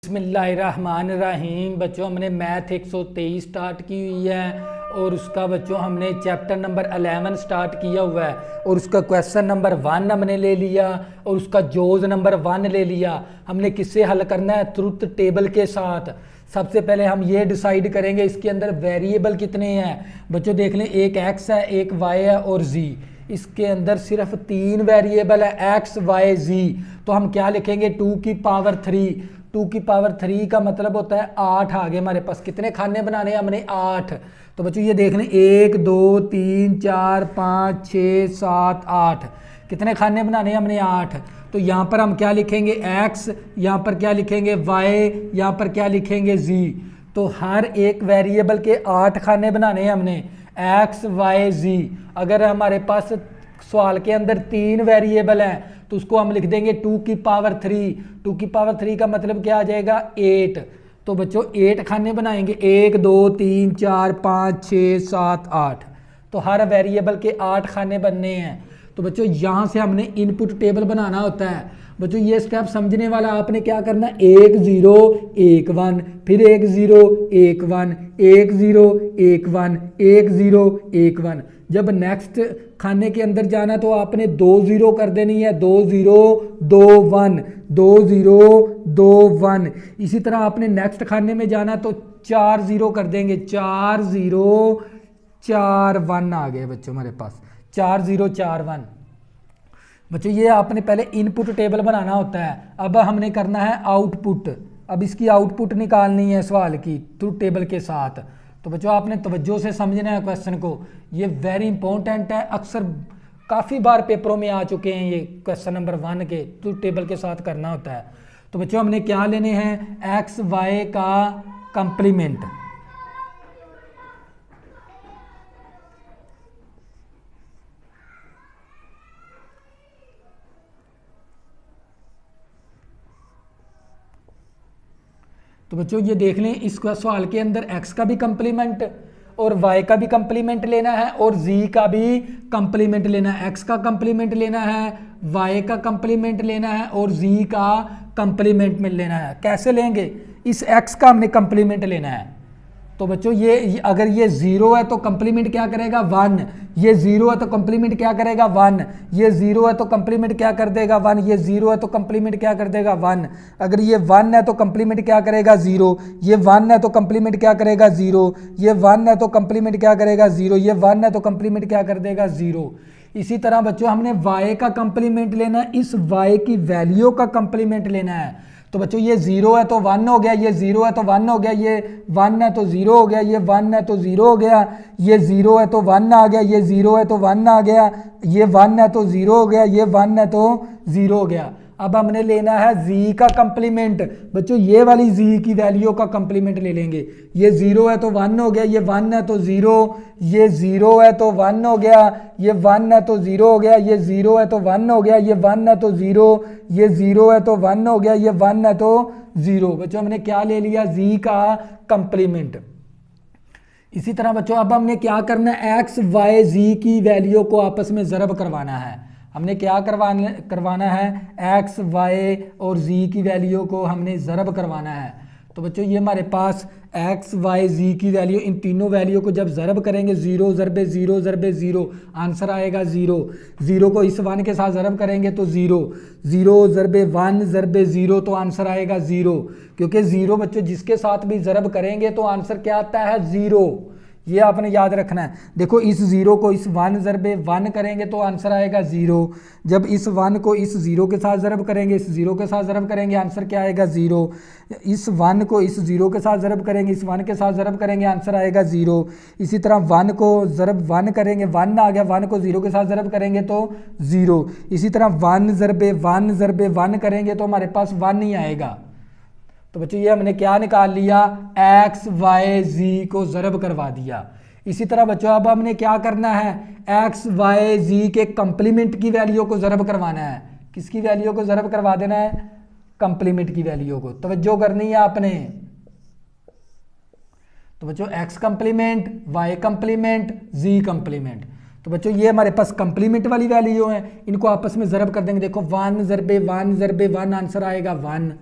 बिस्मिल्लाहिर्रहमानिर्रहीम। बच्चों हमने मैथ 123 स्टार्ट की हुई है और उसका बच्चों हमने चैप्टर नंबर 11 स्टार्ट किया हुआ है और उसका क्वेश्चन नंबर 1 हमने ले लिया और उसका जोज नंबर 1 ले लिया। हमने किससे हल करना है? ट्रुथ टेबल के साथ। सबसे पहले हम ये डिसाइड करेंगे इसके अंदर वेरिएबल कितने हैं। बच्चों देख लें, एक एक्स है, एक वाई है और जी। इसके अंदर सिर्फ 3 वेरिएबल है, एक्स वाई जी। तो हम क्या लिखेंगे? 2 की पावर 3। 2 की पावर 3 का मतलब होता है 8 आ गए हमारे पास। कितने खाने बनाने हैं हमने? 8। तो बच्चों ये देख लें, 1 2 3 4 5 6 7 8। कितने खाने बनाने हैं हमने? 8। तो यहाँ पर हम क्या लिखेंगे? x, यहाँ पर क्या लिखेंगे? y, यहाँ पर क्या लिखेंगे? z। तो हर एक वेरिएबल के 8 खाने बनाने हैं हमने, x y z। अगर हमारे पास सवाल के अंदर 3 वेरिएबल हैं तो उसको हम लिख देंगे 2 की पावर 3। 2 की पावर 3 का मतलब क्या आ जाएगा? 8। तो बच्चों 8 खाने बनाएंगे, 1 2 3 4 5 6 7 8। तो हर वेरिएबल के 8 खाने बनने हैं। तो बच्चों यहाँ से हमने इनपुट टेबल बनाना होता है। बच्चों ये स्टेप समझने वाला आपने क्या करना है? 1 0 1 1, फिर 1 0 1 1, 1 0 1 1, 1 0 1 1। जब नेक्स्ट खाने के अंदर जाना तो आपने 2 0 कर देनी है, 2 0 2 1, 2 0 2 1। इसी तरह आपने नेक्स्ट खाने में जाना तो 4 0 कर देंगे, 4 0 4 1 आ गए बच्चों हमारे पास, 4 0 4 1। बच्चों ये आपने पहले इनपुट टेबल बनाना होता है। अब हमने करना है आउटपुट। अब इसकी आउटपुट निकालनी है सवाल की ट्रुथ टेबल के साथ। तो बच्चों आपने तवज्जो से समझना है क्वेश्चन को, ये वेरी इंपॉर्टेंट है। अक्सर काफ़ी बार पेपरों में आ चुके हैं ये क्वेश्चन नंबर 1 के ट्रुथ टेबल के साथ करना होता है। तो बच्चों हमने क्या लेने हैं? एक्स वाई का कंप्लीमेंट। तो बच्चों ये देख लें, इस सवाल के अंदर x का भी कंप्लीमेंट और y का भी कंप्लीमेंट लेना है और z का भी कंप्लीमेंट लेना है। x का कंप्लीमेंट लेना है, y का कंप्लीमेंट लेना है और z का कंप्लीमेंट में लेना है। कैसे लेंगे? इस x का हमने कंप्लीमेंट लेना है। तो बच्चों ये अगर ये 0 है तो कंप्लीमेंट क्या करेगा? 1। ये 0 है तो कंप्लीमेंट क्या करेगा? 1। ये 0 है तो कंप्लीमेंट क्या कर देगा? 1। ये 0 है तो कंप्लीमेंट क्या कर देगा? 1। अगर ये 1 है तो कंप्लीमेंट क्या करेगा? 0। ये 1 है तो कंप्लीमेंट क्या करेगा? 0। ये 1 है तो कंप्लीमेंट क्या करेगा? 0। ये 1 है तो कंप्लीमेंट क्या कर देगा? 0। इसी तरह बच्चों हमने y का कंप्लीमेंट लेना है, इस y की वैल्यू का कंप्लीमेंट लेना है। तो बच्चों ये 0 है तो 1 हो गया, ये 0 है तो 1 हो गया, ये 1 है तो 0 हो गया, ये 1 है तो 0 हो गया, ये 0 है तो 1 आ गया, ये 0 है तो 1 आ गया, ये 1 है तो 0 हो गया, ये 1 है तो 0 हो गया। अब हमने लेना है z का कंप्लीमेंट। बच्चों ये वाली z की वैल्यू का कंप्लीमेंट ले लेंगे। ये 0 है तो 1 हो गया, ये 1 है तो 0, ये 0 है तो 1 हो गया, ये 1 है तो 0 हो गया, ये 0 है तो 1 हो गया, ये 1 है तो 0, ये 0 है तो 1 हो गया, ये 1 है तो 0। बच्चों हमने क्या ले लिया? z का कंप्लीमेंट। इसी तरह बच्चों अब हमने क्या करना है? x y z की वैल्यू को आपस में ज़रब करवाना है। हमने क्या करवाना है? x y और z की वैल्यू को हमने ज़रब करवाना है। तो बच्चों ये हमारे पास x y z की वैल्यू, इन तीनों वैल्यू को जब ज़रब करेंगे 0 ज़रबे 0 ज़रबे 0, आंसर आएगा 0। 0 को इस 1 के साथ ज़रब करेंगे तो 0, 0 ज़रबे 1 ज़रबे 0 तो आंसर आएगा 0। क्योंकि 0 बच्चों जिसके साथ भी ज़रब करेंगे तो आंसर क्या आता है? 0। ये आपने याद रखना है। देखो इस 0 को इस 1 ज़रबे 1 करेंगे तो आंसर आएगा 0। जब इस 1 को इस 0 के साथ ज़रब करेंगे, इस 0 के साथ ज़रब करेंगे, आंसर क्या आएगा? 0। इस 1 को इस 0 के साथ ज़रब करेंगे, इस 1 के साथ ज़रब करेंगे, आंसर आएगा 0। इसी तरह 1 को ज़रब 1 करेंगे, 1 आ गया, 1 को 0 के साथ ज़रब करेंगे तो 0। इसी तरह 1 ज़रबे 1 ज़रबे 1 करेंगे तो हमारे पास 1 ही आएगा। तो बच्चों ये हमने क्या निकाल लिया? एक्स वाई जी को ज़रब करवा दिया। इसी तरह बच्चों अब हमने क्या करना है? एक्स वाई जी के कंप्लीमेंट की वैल्यू को ज़रब करवाना है। किसकी वैल्यू को ज़रब करवा देना है? कंप्लीमेंट की वैल्यू को। तवज्जो करनी है आपने। तो बच्चों एक्स कंप्लीमेंट, वाई कंप्लीमेंट, जी कंप्लीमेंट। तो बच्चों ये हमारे पास कंप्लीमेंट वाली वैल्यू है, इनको आपस में ज़रब कर देंगे। देखो 1 ज़रबे 1 ज़रबे 1 आंसर आएगा 1।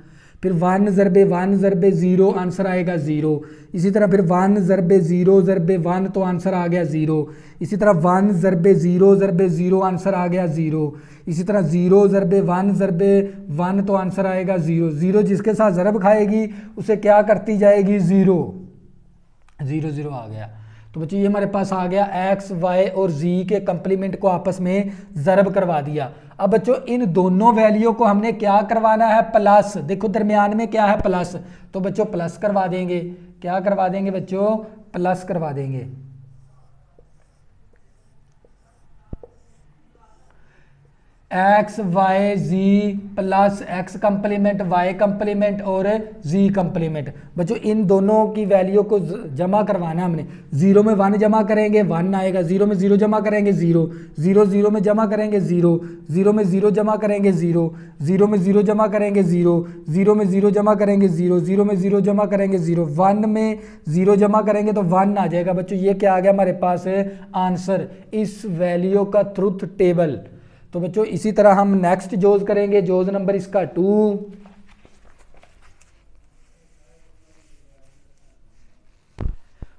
फिर 1 ज़रबे 1 ज़रबे 0 आंसर आएगा 0। इसी तरह फिर 1 ज़रबे 0 ज़रबे 1 तो आंसर आ गया 0। इसी तरह 1 ज़रबे 0 ज़रबे 0 आंसर आ गया 0। इसी तरह 0 ज़रबे 1 ज़रबे 1 तो आंसर आएगा 0। 0 जिसके साथ ज़रब खाएगी उसे क्या करती जाएगी 0। 0 0 आ गया। तो बच्चों ये हमारे पास आ गया x, y और z के कंप्लीमेंट को आपस में ज़रब करवा दिया। अब बच्चों इन दोनों वैल्यू को हमने क्या करवाना है प्लस। देखो दरमियान में क्या है प्लस, तो बच्चों प्लस करवा देंगे। क्या करवा देंगे बच्चों? प्लस करवा देंगे। X Y Z plus X complement Y complement और जी कंप्लीमेंट। बच्चों इन दोनों की वैल्यू को जमा करवाना हमने। 0 में 1 जमा करेंगे 1 आएगा, 0 में 0 जमा करेंगे 0, 0 0 में जमा करेंगे 0, 0 में 0 जमा करेंगे 0, 0 में 0 जमा करेंगे 0, 0 में 0 जमा करेंगे 0, 0 में 0 जमा करेंगे 0, 1 में 0 जमा करेंगे तो 1 आ जाएगा। बच्चों ये क्या आ गया हमारे पास आंसर इस वैल्यू का ट्रुथ टेबल। तो बच्चों इसी तरह हम नेक्स्ट जोज करेंगे, जोज नंबर इसका 2।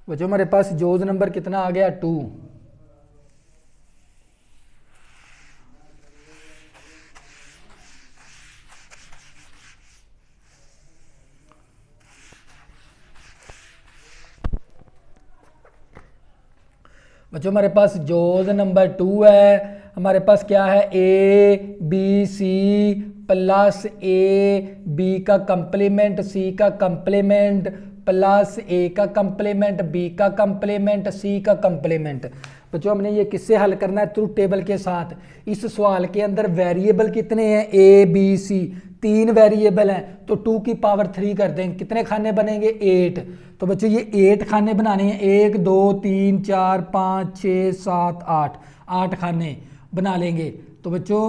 बच्चों हमारे पास जोज नंबर कितना आ गया 2। बच्चों हमारे पास जोज नंबर 2 है। हमारे पास क्या है A B C plus A B का कंप्लीमेंट सी का कंप्लीमेंट प्लस ए का कंप्लीमेंट बी का कंप्लीमेंट सी का कंप्लीमेंट। बच्चों हमने ये किससे हल करना है? ट्रुथ टेबल के साथ। इस सवाल के अंदर वेरिएबल कितने हैं? ए बी सी 3 वेरिएबल हैं तो 2 की पावर 3 कर देंगे। कितने खाने बनेंगे? 8। तो बच्चों ये 8 खाने बनाने हैं। 1 2 3 4 5 6 7 8 8 खाने बना लेंगे। तो बच्चों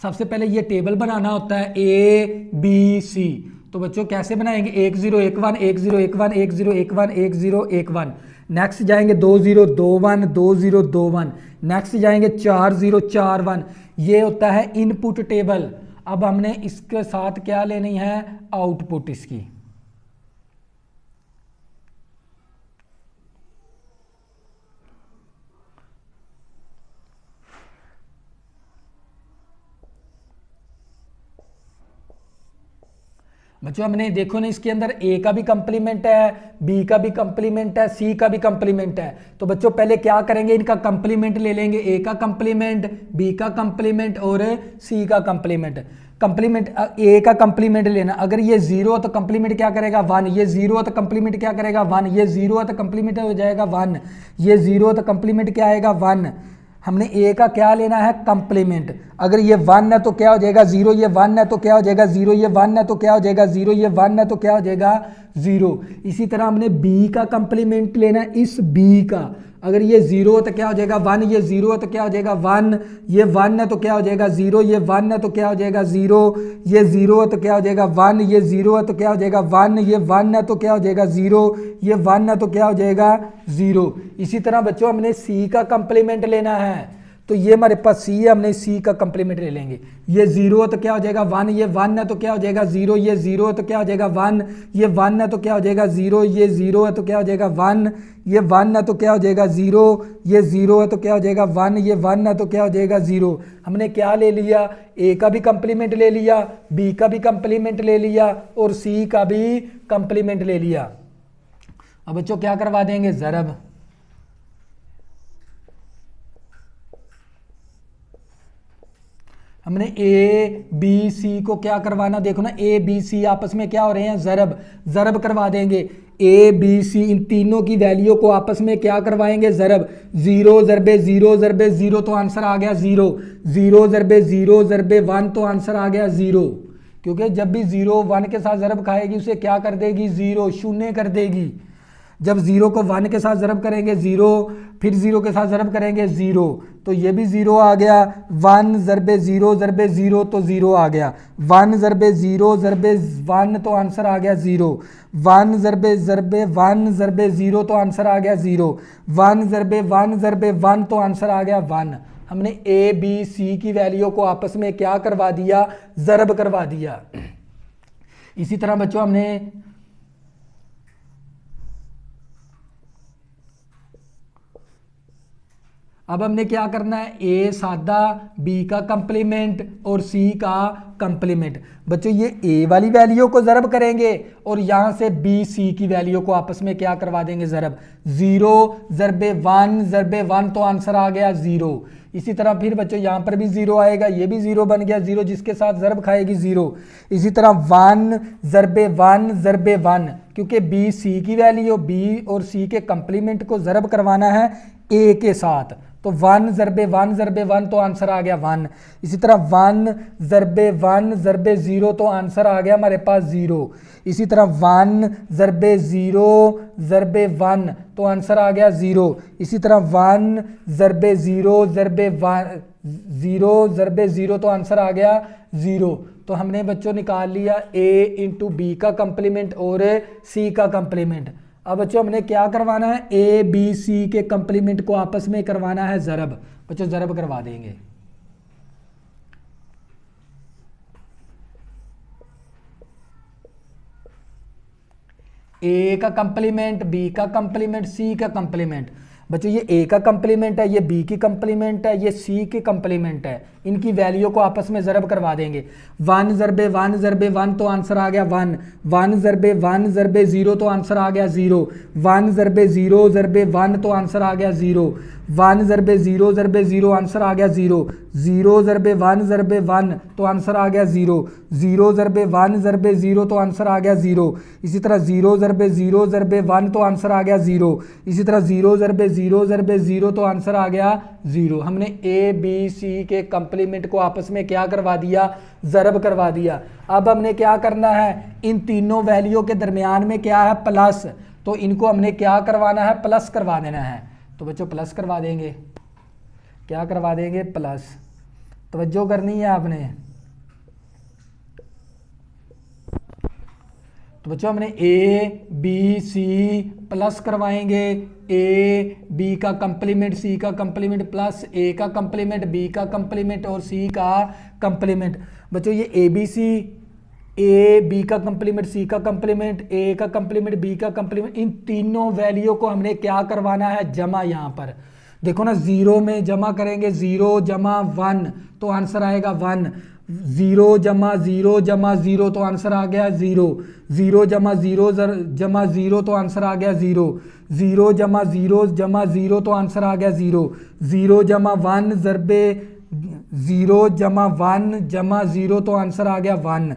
सबसे पहले ये टेबल बनाना होता है ए बी सी। तो बच्चों कैसे बनाएंगे? 1 0 1 1 1 0 1 1 1 0 1 1 1 0 1 1। नेक्स्ट जाएंगे 2 0 2 1 2 0 2 1। नेक्स्ट जाएंगे 4 0 4 1। ये होता है इनपुट टेबल। अब हमने इसके साथ क्या लेनी है? आउटपुट इसकी। बच्चों हमने देखो ना इसके अंदर ए का भी कंप्लीमेंट है, बी का भी कंप्लीमेंट है, सी का भी कंप्लीमेंट है। तो बच्चों पहले क्या करेंगे? इनका कंप्लीमेंट ले लेंगे। ए का कंप्लीमेंट, बी का कंप्लीमेंट और सी का कंप्लीमेंट। कंप्लीमेंट ए का कंप्लीमेंट लेना। अगर ये 0 है तो कंप्लीमेंट क्या करेगा? 1। ये 0 है तो कंप्लीमेंट क्या करेगा? 1। ये 0 है तो कंप्लीमेंट हो जाएगा 1। ये 0 है तो कंप्लीमेंट क्या आएगा? 1। हमने ए का क्या लेना है? कंप्लीमेंट। अगर ये 1 है तो क्या हो जाएगा? 0। ये 1 है तो क्या हो जाएगा? 0। ये 1 है तो क्या हो जाएगा? 0। ये 1 है तो क्या हो जाएगा? 0। इसी तरह हमने बी का कंप्लीमेंट लेना है। इस बी का अगर ये 0 है तो क्या हो जाएगा? 1। ये 0 है तो क्या हो जाएगा? 1। ये 1 है तो क्या हो जाएगा? 0। ये 1 है तो क्या हो जाएगा? 0। ये 0 है तो क्या हो जाएगा? 1। ये 0 है तो क्या हो जाएगा? 1। ये 1 है तो क्या हो जाएगा? 0। ये 1 है तो क्या हो जाएगा? 0। इसी तरह बच्चों हमने सी का कंप्लीमेंट लेना है। तो ये हमारे पास सी है, हमने सी का कंप्लीमेंट ले लेंगे। ये 0 है तो क्या हो जाएगा? 1। ये 1 है तो क्या हो जाएगा? 0। ये 0 है तो क्या हो जाएगा? 1। ये 1 है तो क्या हो जाएगा? 0। ये 0 है तो क्या हो जाएगा? 1। ये 1 है तो क्या हो जाएगा? 0। ये 0 है तो क्या हो जाएगा? 1। ये 1 है तो क्या हो जाएगा? 0। हमने क्या ले लिया? ए का भी कंप्लीमेंट ले लिया, बी का भी कंप्लीमेंट ले लिया और सी का भी कंप्लीमेंट ले लिया। अब बच्चों क्या करवा देंगे? ज़रब। हमने ए बी सी को क्या करवाना? देखो ना ए बी सी आपस में क्या हो रहे हैं? ज़रब। ज़रब करवा देंगे। ए बी सी इन तीनों की वैल्यू को आपस में क्या करवाएंगे? ज़रब। 0 ज़रबे 0 ज़रबे 0 तो आंसर आ गया 0। 0 ज़रबे 0 ज़रबे 1 तो आंसर आ गया 0। क्योंकि जब भी 0 1 के साथ ज़रब खाएगी उसे क्या कर देगी? 0 शून्य कर देगी। जब 0 को 1 के साथ ज़रब करेंगे 0, फिर 0 के साथ ज़रब करेंगे 0, तो ये भी 0 आ गया। 1 ज़रबे 0 ज़रबे 0 तो 0 आ गया। 1 ज़रबे 0 ज़रबे 1 तो आंसर आ गया 0। 1 ज़रबे 1 ज़रबे 0 तो आंसर आ गया 0। 1 ज़रबे 1 ज़रबे 1 तो आंसर आ गया 1। हमने ए बी सी की वैल्यू को आपस में क्या करवा दिया? ज़रब करवा दिया। इसी तरह बच्चों हमने अब हमने क्या करना है, ए सादा, बी का कंप्लीमेंट और सी का कंप्लीमेंट। बच्चों ये ए वाली वैल्यू को ज़रब करेंगे और यहाँ से बी सी की वैल्यू को आपस में क्या करवा देंगे, ज़रब। 0 ज़रबे 1 ज़रबे 1 तो आंसर आ गया 0। इसी तरह फिर बच्चों यहाँ पर भी 0 आएगा, ये भी 0 बन गया, 0 जिसके साथ ज़रब खाएगी 0। इसी तरह 1 ज़रबे 1 ज़रबे 1, क्योंकि बी सी की वैल्यू, बी और सी के कंप्लीमेंट को ज़रब करवाना है ए के साथ, तो 1 ज़रबे 1 ज़रबे 1 तो आंसर आ गया 1। इसी तरह 1 ज़रबे 1 ज़रबे 0 तो आंसर आ गया हमारे पास 0। इसी तरह 1 ज़रबे 0 ज़रबे 1 तो आंसर आ गया 0। इसी तरह 1 ज़रबे 0 ज़रबे 1 0 ज़रबे 0 तो आंसर आ गया 0। तो हमने बच्चों निकाल लिया a इंटू बी का कंप्लीमेंट और c का कंप्लीमेंट। अब बच्चों हमने क्या करवाना है, ए बी सी के कंप्लीमेंट को आपस में करवाना है ज़रब। बच्चों ज़रब करवा देंगे। ए का कंप्लीमेंट, बी का कंप्लीमेंट, सी का कंप्लीमेंट। बच्चों ये ए का कंप्लीमेंट है, ये बी की कंप्लीमेंट है, ये सी की कंप्लीमेंट है। इनकी वैल्यू को आपस में ज़रब करवा देंगे। 1 ज़रबे 1 ज़रबे 1 तो आंसर आ गया 1। 1 ज़रबे 1 ज़रबे 0 तो आंसर आ गया 0। 1 ज़रबे 0 ज़रबे 1 तो आंसर आ गया 0। 1 ज़रबे 0 ज़रबे 0 आंसर आ गया 0। 0 ज़रबे 1 ज़रबे 1 तो आंसर आ गया 0। 0 ज़रबे 1 ज़रबे 0 तो आंसर आ गया 0। इसी तरह 0 ज़रबे 0 ज़रबे 1 तो आंसर आ गया 0। इसी तरह 0 ज़रबे 0 ज़रबे 0 तो आंसर आ गया 0। हमने ए बी सी के कंप्लीमेंट को आपस में क्या करवा दिया, ज़रब करवा दिया। अब हमने क्या करना है, इन तीनों वैल्यू के दरमियान में क्या है, प्लस, तो इनको हमने क्या करवाना है, प्लस करवा देना है। तो बच्चों प्लस करवा देंगे, क्या करवा देंगे, प्लस। तवज्जो करनी है आपने। तो बच्चों हमने ए बी सी प्लस करवाएंगे, ए बी का कंप्लीमेंट सी का कंप्लीमेंट प्लस ए का कंप्लीमेंट बी का कंप्लीमेंट और सी का कंप्लीमेंट। बच्चों ये A B C, A B का कंप्लीमेंट सी का कंप्लीमेंट ए का कंप्लीमेंट बी का कंप्लीमेंट, इन तीनों वैल्यू को हमने क्या करवाना है, जमा। यहाँ पर देखो ना, 0 में जमा करेंगे, 0 जमा 1 तो आंसर आएगा 1। 0 जमा 0 जमा 0 तो आंसर आ गया 0। 0 जमा 0 जमा 0 तो आंसर आ गया 0। 0 जमा 0 जमा 0 तो आंसर आ गया 0। 0 जमा 1 ज़रबे 0 जमा 1 जमा 0 तो आंसर आ गया 1।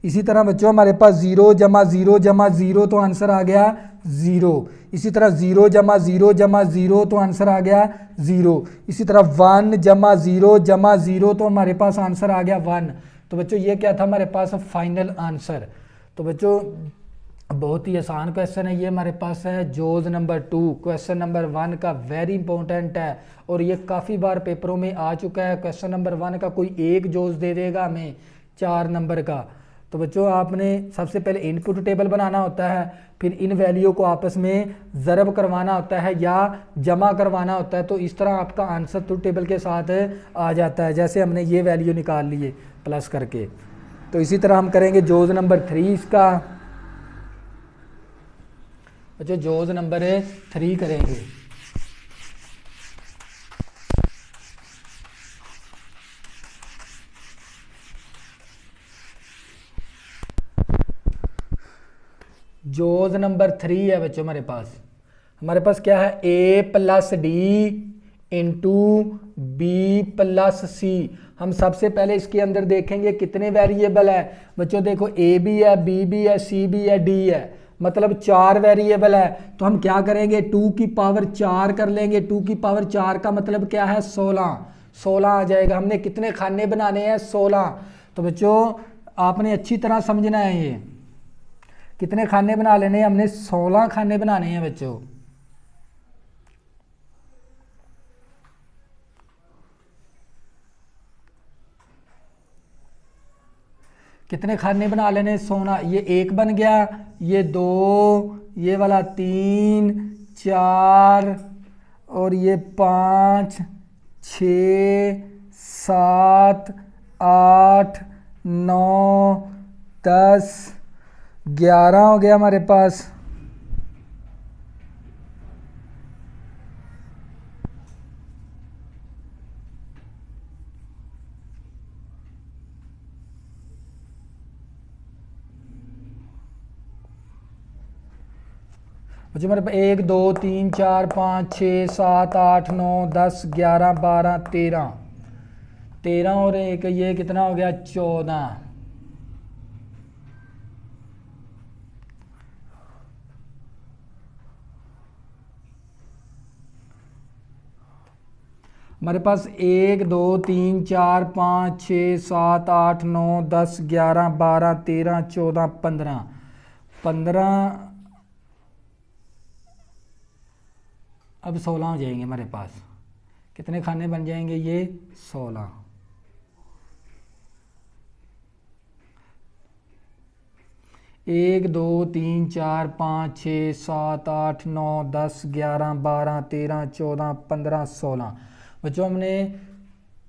इसी तरह बच्चों हमारे पास 0 जमा 0 जमा 0 तो आंसर आ गया 0। इसी तरह 0 जमा 0 जमा 0 तो आंसर आ गया 0। इसी तरह 1 जमा 0 जमा 0 तो हमारे पास आंसर आ गया 1। तो बच्चों ये क्या था हमारे पास, फाइनल आंसर। तो बच्चों बहुत ही आसान क्वेश्चन है ये, हमारे पास है जोज नंबर 2। क्वेश्चन नंबर 1 का वेरी इंपॉर्टेंट है और ये काफ़ी बार पेपरों में आ चुका है। क्वेश्चन नंबर 1 का कोई एक जोज दे देगा हमें 4 नंबर का। तो बच्चों आपने सबसे पहले इनपुट टेबल बनाना होता है, फिर इन वैल्यू को आपस में ज़रब करवाना होता है या जमा करवाना होता है। तो इस तरह आपका आंसर ट्रुथ टेबल के साथ आ जाता है, जैसे हमने ये वैल्यू निकाल लिए प्लस करके। तो इसी तरह हम करेंगे जोज नंबर 3 इसका। बच्चों जोज नंबर 3 करेंगे। जोज नंबर 3 है बच्चों हमारे पास क्या है, A plus D into B plus C. हम सबसे पहले इसके अंदर देखेंगे कितने वेरिएबल है। बच्चों देखो ए भी है, बी भी है, सी भी है, डी है, मतलब 4 वेरिएबल है। तो हम क्या करेंगे, 2 की पावर 4 कर लेंगे। 2 की पावर 4 का मतलब क्या है, 16 आ जाएगा। हमने कितने खाने बनाने हैं, 16। तो बच्चों आपने अच्छी तरह समझना है, ये कितने खाने बना लेने हैं, हमने 16 खाने बनाने हैं बच्चों। कितने खाने बना लेने, 16। ये 1 बन गया, ये 2, ये वाला 3 4 और ये 5 6 7 8 9 10 11 हो गया हमारे पास, बच्चों हमारे पास 1 2 3 4 5 6 7 8 9 10 11 12 13, 13 और एक ये कितना हो गया 14। हमारे पास 1 2 3 4 5 6 7 8 9 10 11 12 13 14 15, 15 अब 16 हो जाएंगे हमारे पास। कितने खाने बन जाएंगे ये 16। एक 2 3 4 5 6 7 8 9 10 11 12 13 14 15 16। बच्चों हमने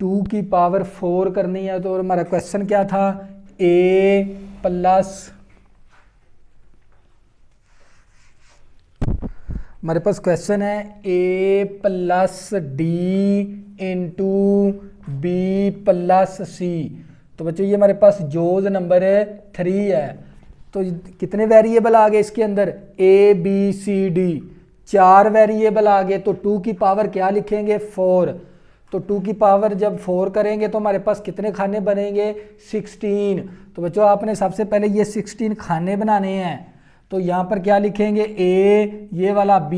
2 की पावर 4 करनी है, तो हमारा क्वेश्चन क्या था, a प्लस, हमारे पास क्वेश्चन है a plus D into B plus C. तो बच्चों ये हमारे पास जोज नंबर 3 है। तो कितने वेरिएबल आ गए इसके अंदर, a b c d, 4 variable आ गए। तो 2 की पावर क्या लिखेंगे 4। तो 2 की पावर जब 4 करेंगे तो हमारे पास कितने खाने बनेंगे 16। तो बच्चों आपने सबसे पहले ये 16 खाने बनाने हैं। तो यहाँ पर क्या लिखेंगे a, ये वाला b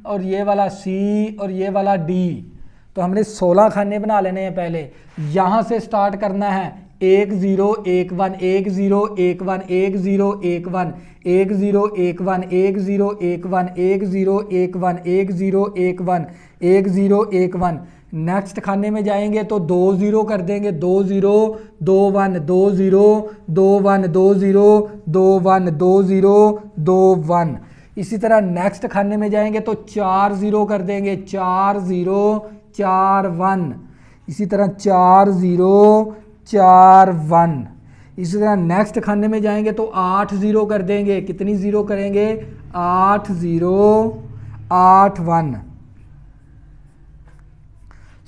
और ये वाला c और ये वाला d। तो हमने 16 खाने बना लेने हैं। पहले यहाँ से स्टार्ट करना है 1 0 1 1 1 0 1 1 1 0 1 1 1 0 1 1 1 0 1 1 1 0 1 1 1 0 1 1 1 0 1 1। नेक्स्ट खाने में जाएंगे तो 2 0 कर देंगे, 2 0 2 1 2 0 2 1 2 0 2 1 2 0 2 1। इसी तरह नेक्स्ट खाने में जाएंगे तो 4 0 कर देंगे, 4 0 4 1। इसी तरह 4 0 4 1। इसी तरह नेक्स्ट खाने में जाएंगे तो 8 0 कर देंगे, कितनी 0 करेंगे 8 0 8 1।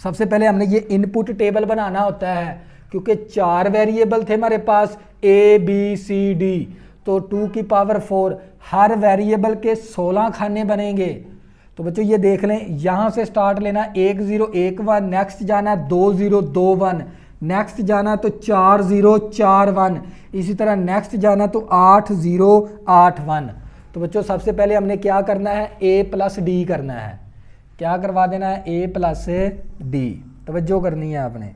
सबसे पहले हमने ये इनपुट टेबल बनाना होता है, क्योंकि 4 वेरिएबल थे हमारे पास a b c d। तो 2 की पावर 4, हर वेरिएबल के 16 खाने बनेंगे। तो बच्चों ये देख लें, यहाँ से स्टार्ट लेना 1 0 1 1, नेक्स्ट जाना 2 0 2 1, नेक्स्ट जाना तो 4 0 4 1, इसी तरह नेक्स्ट जाना तो 8 0 8 1। तो बच्चों सबसे पहले हमने क्या करना है a प्लस डी करना है। क्या करवा देना है a प्लस डी। तवज्जो करनी है आपने।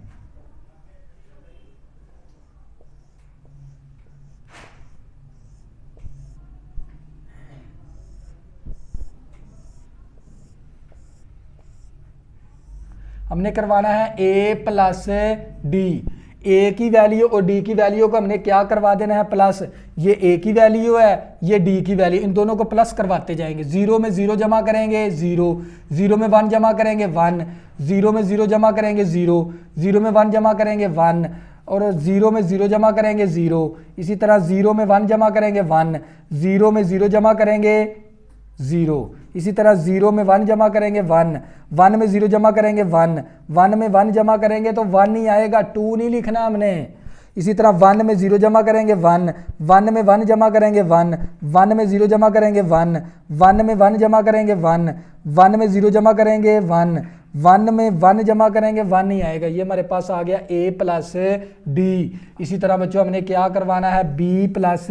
हमने करवाना है a प्लस डी। a की वैल्यू और d की वैल्यू को हमने क्या करवा देना है प्लस। ये a की वैल्यू है, ये d की वैल्यू, इन दोनों को प्लस करवाते जाएंगे। 0 में 0 जमा करेंगे 0, 0 में 1 जमा करेंगे 1, 0 में 0 जमा करेंगे 0, 0 में 1 जमा करेंगे 1 और 0 में 0 जमा करेंगे 0। इसी तरह 0 में 1 जमा करेंगे 1, 0 में 0 जमा करेंगे 0। इसी तरह 0 में 1 जमा करेंगे 1, 1 में 0 जमा करेंगे 1, 1 में 1 जमा करेंगे तो 1 ही आएगा, 2 नहीं लिखना हमने। इसी तरह 1 में 0 जमा करेंगे 1, 1 में 1 जमा करेंगे 1, 1 में 0 जमा करेंगे 1, 1 में 1 जमा करेंगे 1, 1 में 0 जमा करेंगे 1, 1 में 1 जमा करेंगे 1 नहीं आएगा। ये हमारे पास आ गया a प्लस डी। इसी तरह बच्चों हमने क्या करवाना है b प्लस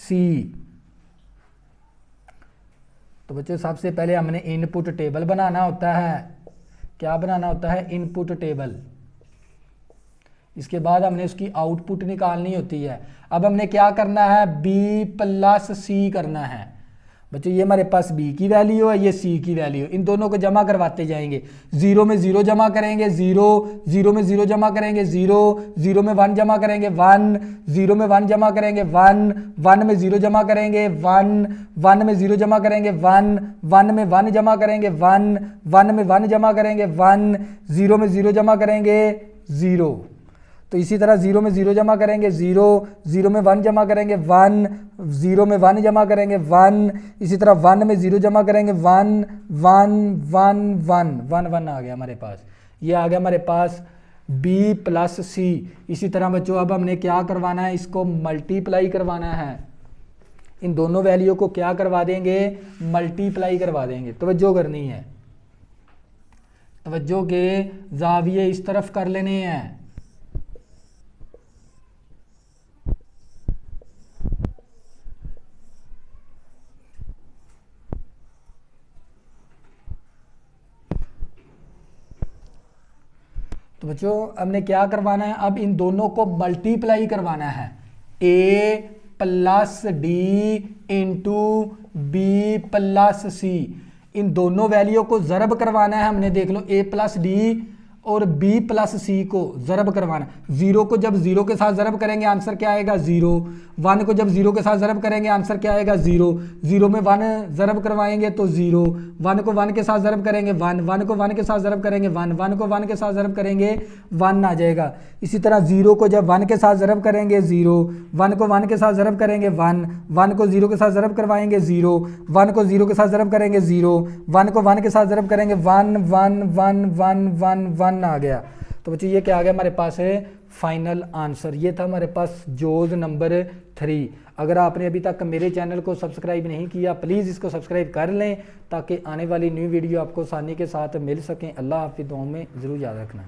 सी। तो बच्चों सबसे पहले हमने इनपुट टेबल बनाना होता है। क्या बनाना होता है इनपुट टेबल। इसके बाद हमने उसकी आउटपुट निकालनी होती है। अब हमने क्या करना है b प्लस सी करना है। बच्चों ये हमारे पास b की वैल्यू है, ये c की वैल्यू, इन दोनों को जमा करवाते जाएंगे। 0 में 0 जमा करेंगे 0, 0 में 0 जमा करेंगे 0, 0 में 1 जमा करेंगे 1, 0 में 1 जमा करेंगे 1, 1 में 0 जमा करेंगे 1, 1 में 0 जमा करेंगे 1, 1 में 1 जमा करेंगे 1, 1 में 1 जमा करेंगे 1, 0 में 0 जमा करेंगे 0। तो इसी तरह 0 में 0 जमा करेंगे 0, 0 में 1 जमा करेंगे 1, 0 में 1 जमा करेंगे 1, इसी तरह 1 में 0 जमा करेंगे 1, 1, 1, 1, 1, 1 आ गया हमारे पास। ये आ गया हमारे पास b प्लस सी। इसी तरह बच्चों अब हमने क्या करवाना है, इसको मल्टीप्लाई करवाना है। इन दोनों वैल्यू को क्या करवा देंगे, मल्टीप्लाई करवा देंगे। तवज्जो करनी है, तवज्जो के जाविये इस तरफ कर लेने हैं। तो बच्चों हमने क्या करवाना है, अब इन दोनों को मल्टीप्लाई करवाना है। a plus D into B plus C, इन दोनों वैल्यू को ज़रब करवाना है हमने। देख लो a प्लस डी और b प्लस सी को ज़रब करवाना। 0 को जब 0 के साथ ज़रब करेंगे आंसर क्या आएगा 0, 1 को जब 0 के साथ ज़रब करेंगे आंसर क्या आएगा 0, 0 में 1 ज़रब करवाएंगे तो 0, 1 को 1 के साथ ज़रब करेंगे 1, 1 को 1 के साथ ज़रब करेंगे 1, 1 को 1 के साथ ज़रब करेंगे 1 आ जाएगा। इसी तरह 0 को जब 1 के साथ ज़रब करेंगे 0, 1 को 1 के साथ ज़रब करेंगे 1, 1 को 0 के साथ ज़रब करवाएंगे 0, 1 को 0 के साथ ज़रब करेंगे 0, 1 को 1 के साथ ज़रब करेंगे 1, 1, 1, 1, 1, 1 आ गया। तो बच्चों ये क्या आ गया हमारे पास है फाइनल आंसर। ये था हमारे पास जोज नंबर 3। अगर आपने अभी तक मेरे चैनल को सब्सक्राइब नहीं किया प्लीज़ इसको सब्सक्राइब कर लें ताकि आने वाली न्यू वीडियो आपको आसानी के साथ मिल सकें। अल्लाह हाफ़िज़, दुआओं में ज़रूर याद रखना।